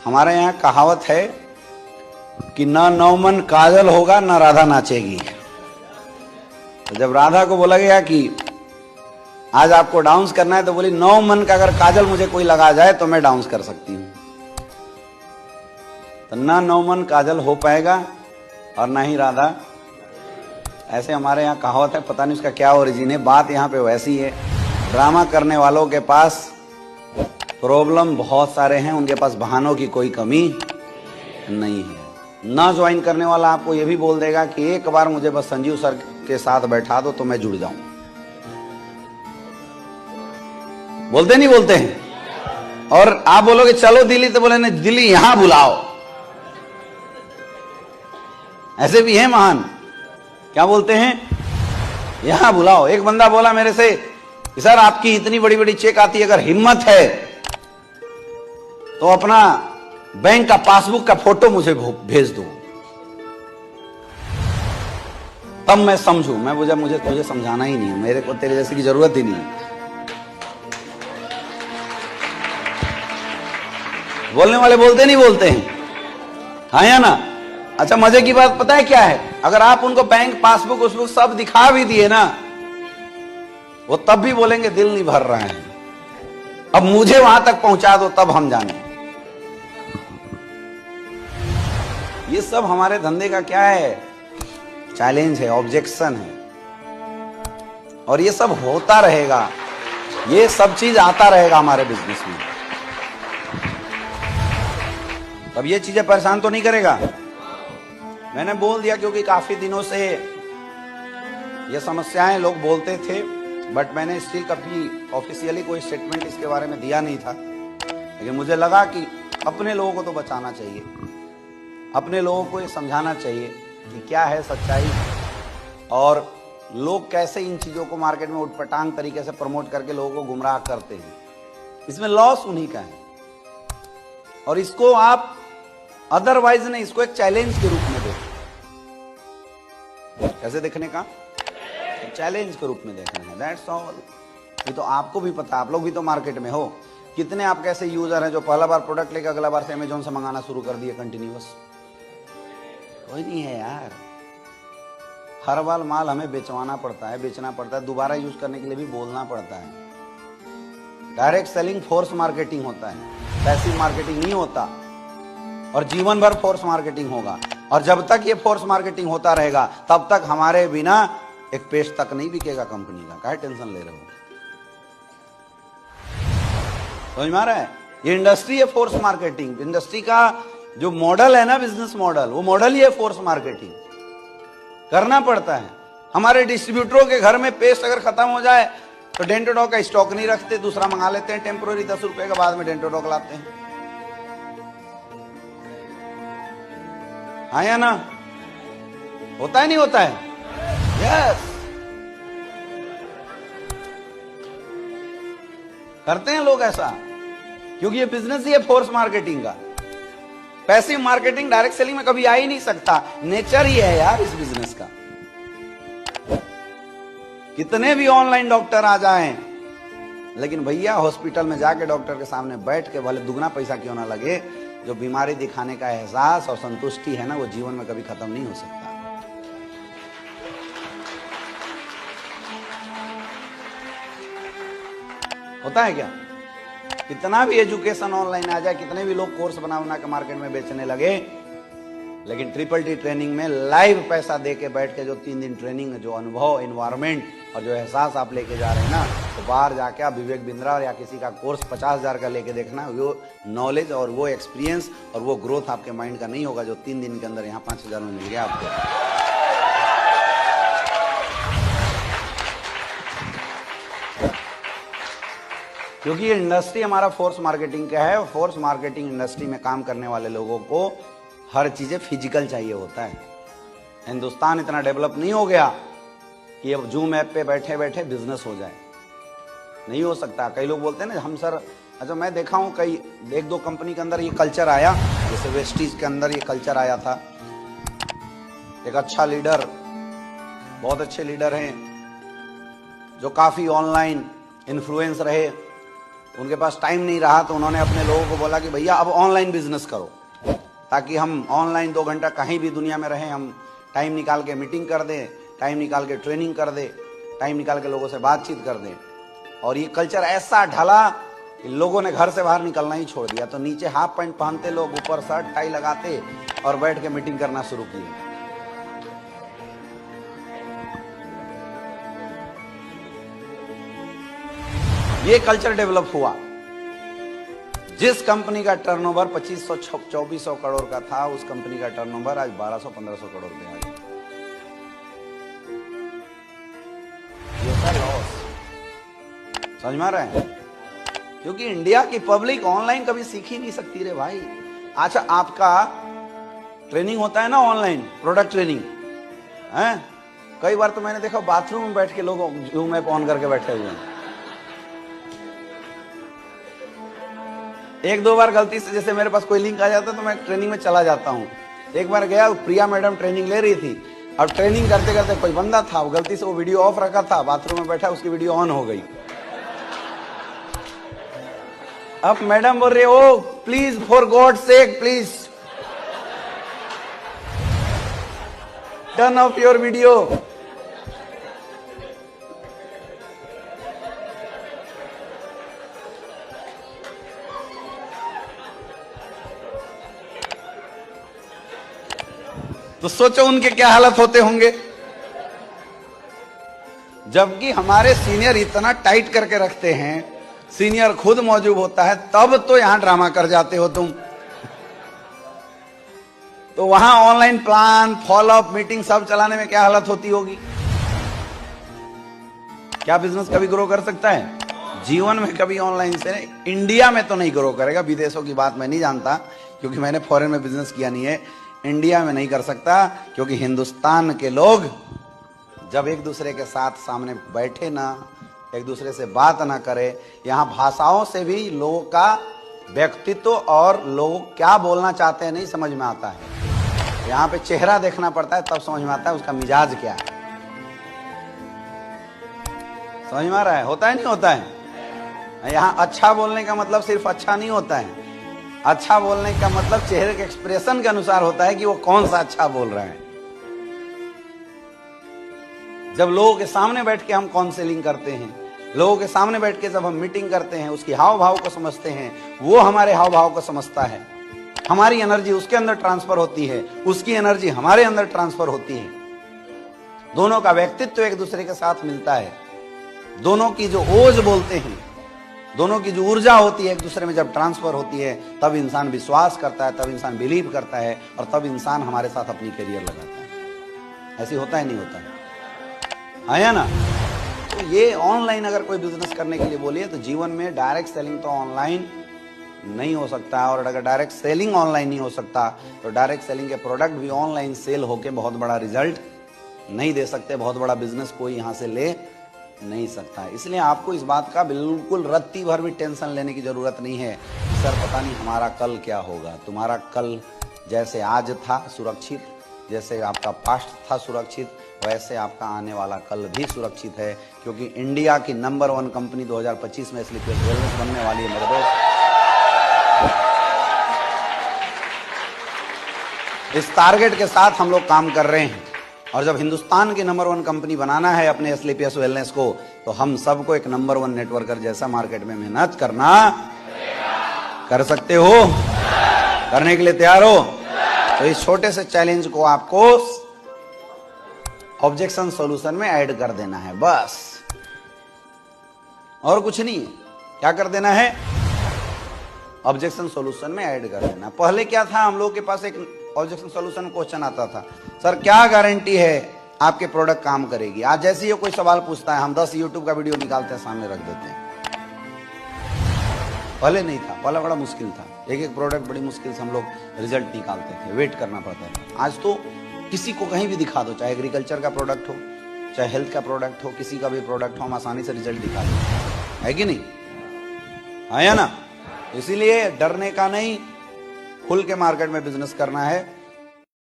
हमारे यहाँ कहावत है कि ना नौमन काजल होगा ना राधा नाचेगी। तो जब राधा को बोला गया कि आज आपको डांस करना है तो बोली 9 मन का अगर काजल मुझे कोई लगा जाए तो मैं डांस कर सकती हूं। तो ना 9 मन काजल हो पाएगा और ना ही राधा। ऐसे हमारे यहाँ कहावत है, पता नहीं उसका क्या ओरिजिन है। बात यहाँ पे वैसी है, ड्रामा करने वालों के पास प्रॉब्लम बहुत सारे हैं, उनके पास बहानों की कोई कमी नहीं है। ना ज्वाइन करने वाला आपको ये भी बोल देगा कि एक बार मुझे बस संजीव सर के साथ बैठा दो तो मैं जुड़ जाऊं। बोलते नहीं बोलते हैं? और आप बोलोगे चलो दिल्ली, तो बोले नहीं दिल्ली यहां बुलाओ। ऐसे भी हैं महान, क्या बोलते हैं, यहां बुलाओ। एक बंदा बोला मेरे से, सर आपकी इतनी बड़ी बड़ी चेक आती है, अगर हिम्मत है तो अपना बैंक का पासबुक का फोटो मुझे भेज दो, तब मैं समझू। मैं मुझे तुझे समझाना ही नहीं है, मेरे को तेरे जैसे की जरूरत ही नहीं है। बोलने वाले बोलते नहीं बोलते हैं, हाँ या ना? अच्छा, मजे की बात पता है क्या है? अगर आप उनको बैंक पासबुक उसबुक सब दिखा भी दिए ना, वो तब भी बोलेंगे दिल नहीं भर रहा है, अब मुझे वहां तक पहुंचा दो तब हम जाने। ये सब हमारे धंधे का क्या है? चैलेंज है, ऑब्जेक्शन है। और ये सब होता रहेगा, ये सब चीज आता रहेगा हमारे बिजनेस में। तब ये चीजें परेशान तो नहीं करेगा? मैंने बोल दिया क्योंकि काफी दिनों से ये समस्याएं लोग बोलते थे, बट मैंने स्टिल कभी ऑफिशियली कोई स्टेटमेंट इसके बारे में दिया नहीं था। लेकिन मुझे लगा कि अपने लोगों को तो बचाना चाहिए, अपने लोगों को ये समझाना चाहिए कि क्या है सच्चाई और लोग कैसे इन चीजों को मार्केट में उटपटांग तरीके से प्रमोट करके लोगों को गुमराह करते हैं। इसमें लॉस उन्हीं का है और इसको आप अदरवाइज नहीं, इसको एक चैलेंज के रूप में देखो। कैसे देखने का? चैलेंज के रूप में देखना है, दैट्स ऑल। ये तो आपको भी पता, आप लोग भी तो मार्केट में हो। कितने आपके ऐसे यूजर हैं जो पहला बार प्रोडक्ट लेकर अगला बार से अमेजोन से मंगाना शुरू कर दिए कंटिन्यूअस? कोई नहीं है यार। हर बार माल हमें बेचवाना पड़ता है, बेचना पड़ता है, दोबारा यूज करने के लिए भी बोलना पड़ता है। डायरेक्ट सेलिंग फोर्स मार्केटिंग होता है, पैसिव मार्केटिंग नहीं होता। और जीवन भर फोर्स मार्केटिंग होगा, और जब तक ये फोर्स मार्केटिंग होता रहेगा तब तक हमारे बिना एक पेज तक नहीं बिकेगा कंपनी का। क्या टेंशन ले रहे हो? समझ में आ रहा है? ये इंडस्ट्री है फोर्स मार्केटिंग। इंडस्ट्री का जो मॉडल है ना, बिजनेस मॉडल, वो मॉडल ही है फोर्स मार्केटिंग। करना पड़ता है। हमारे डिस्ट्रीब्यूटरों के घर में पेस्ट अगर खत्म हो जाए तो डेंटोडॉक का स्टॉक नहीं रखते, दूसरा मंगा लेते हैं टेम्पोररी 10 रुपए के, बाद में डेंटोडॉक लाते हैं। हाँ या ना? होता है नहीं होता है? यस, करते हैं लोग ऐसा, क्योंकि ये बिजनेस ही है फोर्स मार्केटिंग का। पैसिव मार्केटिंग डायरेक्ट सेलिंग में कभी आ ही नहीं सकता, नेचर ही है यार इस बिजनेस का। कितने भी ऑनलाइन डॉक्टर आ जाएं, लेकिन भैया हॉस्पिटल में जाके डॉक्टर के सामने बैठ के भले दुगना पैसा क्यों ना लगे, जो बीमारी दिखाने का एहसास और संतुष्टि है ना, वो जीवन में कभी खत्म नहीं हो सकता। होता है क्या? कितना भी एजुकेशन ऑनलाइन आ जाए, कितने भी लोग कोर्स बना बना के मार्केट में बेचने लगे, लेकिन TTT ट्रेनिंग में लाइव पैसा दे के बैठ के जो 3 दिन ट्रेनिंग, जो अनुभव, एनवायरमेंट और जो एहसास आप लेके जा रहे हैं ना, तो बाहर जाके आप विवेक बिंद्रा या किसी का कोर्स 50,000 का लेके देखना, वो नॉलेज और वो एक्सपीरियंस और वो ग्रोथ आपके माइंड का नहीं होगा जो 3 दिन के अंदर यहाँ 5,000 में मिल गया आपको। क्योंकि ये इंडस्ट्री हमारा फोर्स मार्केटिंग का है, और फोर्स मार्केटिंग इंडस्ट्री में काम करने वाले लोगों को हर चीजें फिजिकल चाहिए होता है। हिंदुस्तान इतना डेवलप नहीं हो गया कि अब जूम ऐप पे बैठे बैठे बिजनेस हो जाए, नहीं हो सकता। कई लोग बोलते हैं ना हम सर, अच्छा मैं देखा हूं कई 1-2 कंपनी के अंदर ये कल्चर आया, जैसे वेस्टीज के अंदर ये कल्चर आया था। एक अच्छा लीडर, बहुत अच्छे लीडर हैं जो काफी ऑनलाइन इन्फ्लुएंस रहे, उनके पास टाइम नहीं रहा तो उन्होंने अपने लोगों को बोला कि भैया अब ऑनलाइन बिजनेस करो, ताकि हम ऑनलाइन 2 घंटा कहीं भी दुनिया में रहें, हम टाइम निकाल के मीटिंग कर दें, टाइम निकाल के ट्रेनिंग कर दें, टाइम निकाल के लोगों से बातचीत कर दें। और ये कल्चर ऐसा ढला कि लोगों ने घर से बाहर निकलना ही छोड़ दिया। तो नीचे हाफ पैंट पहनते लोग, ऊपर शर्ट टाई लगाते और बैठ के मीटिंग करना शुरू किए। ये कल्चर डेवलप हुआ। जिस कंपनी का टर्नओवर 2500-2400 करोड़ का था, उस कंपनी का टर्नओवर आज 1200-1500 करोड़ पे आ गया। ये था लॉस। समझ में आ रहा है? क्योंकि इंडिया की पब्लिक ऑनलाइन कभी सीख ही नहीं सकती रे भाई। अच्छा, आपका ट्रेनिंग होता है ना ऑनलाइन, प्रोडक्ट ट्रेनिंग है। कई बार तो मैंने देखा बाथरूम में बैठ के लोग जूम ऐप ऑन करके बैठे हुए हैं। 1-2 बार गलती से जैसे मेरे पास कोई लिंक आ जाता तो मैं ट्रेनिंग में चला जाता हूँ। एक बार गया, प्रिया मैडम ट्रेनिंग ले रही थी, अब ट्रेनिंग करते करते कोई बंदा था, वो गलती से वो वीडियो ऑफ रखा था, बाथरूम में बैठा, उसकी वीडियो ऑन हो गई। अब मैडम बोल रही, oh please for God sake please turn off your video. तो सोचो उनके क्या हालत होते होंगे। जबकि हमारे सीनियर इतना टाइट करके रखते हैं, सीनियर खुद मौजूद होता है, तब तो यहां ड्रामा कर जाते हो तुम। तो वहां ऑनलाइन प्लान, फॉलोअप, मीटिंग सब चलाने में क्या हालत होती होगी। क्या बिजनेस कभी ग्रो कर सकता है? जीवन में कभी ऑनलाइन से नहीं। इंडिया में तो नहीं ग्रो करेगा, विदेशों की बात मैं नहीं जानता क्योंकि मैंने फॉरेन में बिजनेस किया नहीं है। इंडिया में नहीं कर सकता क्योंकि हिंदुस्तान के लोग जब एक दूसरे के साथ सामने बैठे ना, एक दूसरे से बात ना करे, यहाँ भाषाओं से भी लोगों का व्यक्तित्व और लोग क्या बोलना चाहते हैं नहीं समझ में आता है। यहाँ पे चेहरा देखना पड़ता है, तब समझ में आता है उसका मिजाज क्या है। समझ में आ रहा है? होता है नहीं होता है? यहाँ अच्छा बोलने का मतलब सिर्फ अच्छा नहीं होता है। अच्छा बोलने का मतलब चेहरे के एक्सप्रेशन के अनुसार होता है कि वो कौन सा अच्छा बोल रहा है। जब लोगों के सामने बैठ के हम काउंसलिंग करते हैं, लोगों के सामने बैठ के जब हम मीटिंग करते हैं, उसकी हाव भाव को समझते हैं, वो हमारे हाव भाव को समझता है, हमारी एनर्जी उसके अंदर ट्रांसफर होती है, उसकी एनर्जी हमारे अंदर ट्रांसफर होती है। दोनों का व्यक्तित्व एक दूसरे के साथ मिलता है। दोनों की जो ओज बोलते हैं, दोनों की जो ऊर्जा होती है एक दूसरे में जब ट्रांसफर होती है, तब इंसान विश्वास करता है, तब इंसान बिलीव करता है और तब इंसान हमारे साथ अपनी करियर लगाता है। ऐसे होता है नहीं होता है? आया ना? तो ये ऑनलाइन अगर कोई बिजनेस करने के लिए बोलिए तो जीवन में डायरेक्ट सेलिंग तो ऑनलाइन नहीं हो सकता है। और अगर डायरेक्ट सेलिंग ऑनलाइन नहीं हो सकता तो डायरेक्ट सेलिंग के प्रोडक्ट भी ऑनलाइन सेल होके बहुत बड़ा रिजल्ट नहीं दे सकते, बहुत बड़ा बिजनेस कोई यहाँ से ले नहीं सकता। इसलिए आपको इस बात का बिल्कुल रत्ती भर भी टेंशन लेने की जरूरत नहीं है कि सर पता नहीं हमारा कल क्या होगा। तुम्हारा कल जैसे आज था सुरक्षित, जैसे आपका पास्ट था सुरक्षित, वैसे आपका आने वाला कल भी सुरक्षित है। क्योंकि इंडिया की नंबर 1 कंपनी 2025 में स्लीपलेस वेलनेस बनने वाली है मेरे दोस्त। इस टारगेट के साथ हम लोग काम कर रहे हैं। और जब हिंदुस्तान की नंबर 1 कंपनी बनाना है अपने स्लीपलेस वेलनेस को, तो हम सबको एक नंबर 1 नेटवर्कर जैसा मार्केट में मेहनत करना कर सकते हो? करने के लिए तैयार हो? तो इस छोटे से चैलेंज को आपको ऑब्जेक्शन सॉल्यूशन में ऐड कर देना है, बस और कुछ नहीं है। क्या कर देना है? ऑब्जेक्शन सॉल्यूशन में ऐड कर देना। पहले क्या था, हम लोग के पास एक ऑब्जेक्शन सॉल्यूशन क्वेश्चन आता था, सर क्या गारंटी है आपके प्रोडक्ट काम करेगी? आज जैसे ही कोई सवाल पूछता है हम 10 यूट्यूब का वीडियो निकालते हैं, सामने रख देते हैं। पहले नहीं था, पहले बड़ा मुश्किल था, एक एक प्रोडक्ट बड़ी मुश्किल से हम लोग रिजल्ट निकालते थे, वेट करना पड़ता था। आज तो किसी को कहीं भी दिखा दो, चाहे एग्रीकल्चर का प्रोडक्ट हो, चाहे हेल्थ का प्रोडक्ट हो, किसी का भी प्रोडक्ट हो, हम आसानी से रिजल्ट दिखा देते है कि नहीं? आया ना? इसीलिए डरने का नहीं, खुल के मार्केट में बिजनेस करना है।